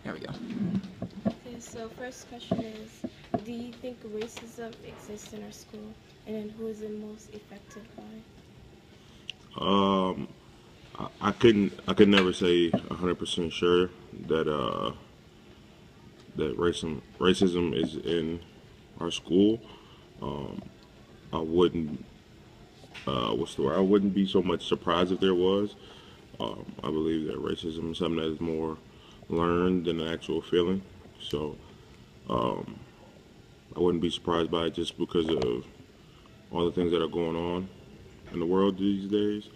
There we go. Okay, so first question is, do you think racism exists in our school, and then who is it most affected by? I could never say 100% sure that that racism is in our school. Um, I wouldn't what's the word? I wouldn't be so much surprised if there was. I believe that racism is something that is more learned than an actual feeling. So um, I wouldn't be surprised by it just because of all the things that are going on in the world these days.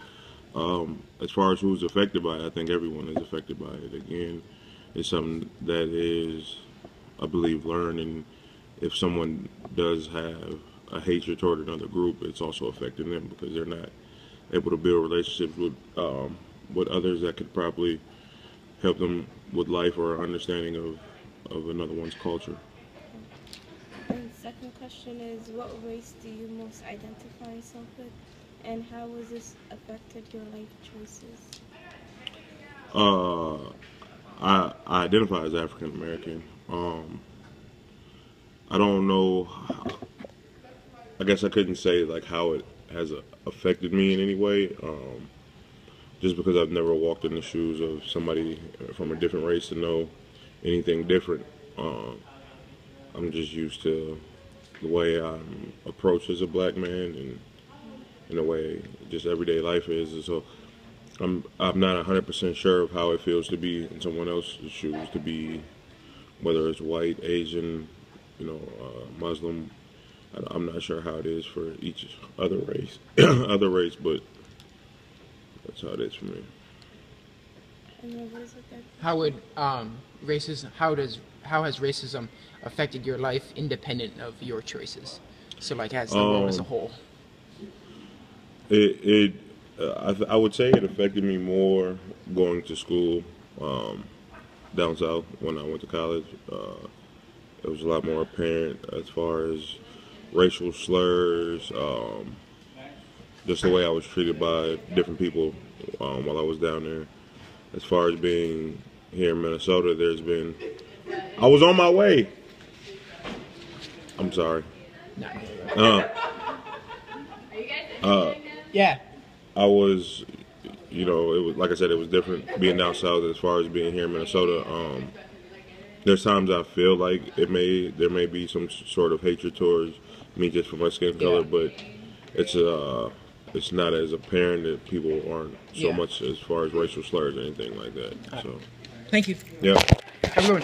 As far as who's affected by it, I think everyone is affected by it. Again, it's something that is, I believe, learned, and if someone does have a hatred toward another group, it's also affecting them because they're not able to build relationships with others that could probably help them with life or understanding of another one's culture. And second question is, what race do you most identify yourself with, and how has this affected your life choices? Uh, I identify as African American. I don't know. I guess I couldn't say like how it has affected me in any way. Just because I've never walked in the shoes of somebody from a different race to know anything different. Um, I'm just used to the way I'm approached as a black man and in the way just everyday life is. And so I'm not 100% sure of how it feels to be in someone else's shoes, to be whether it's white, Asian, Muslim. I'm not sure how it is for each other race, other race, but that's how it is for me. And then what is it that? How would racism? How has racism affected your life, independent of your choices? So, like, as the world as a whole. I would say it affected me more going to school down south when I went to college. It was a lot more apparent as far as racial slurs, just the way I was treated by different people while I was down there. As far as being here in Minnesota, I was on my way. I'm sorry. No. Yeah. I was, it was like I said, it was different being down south as far as being here in Minnesota. There's times I feel like there may be some sort of hatred towards me just for my skin color, but it's not as apparent that people aren't so much as far as racial slurs or anything like that. So, Thank you. yeah. Everyone.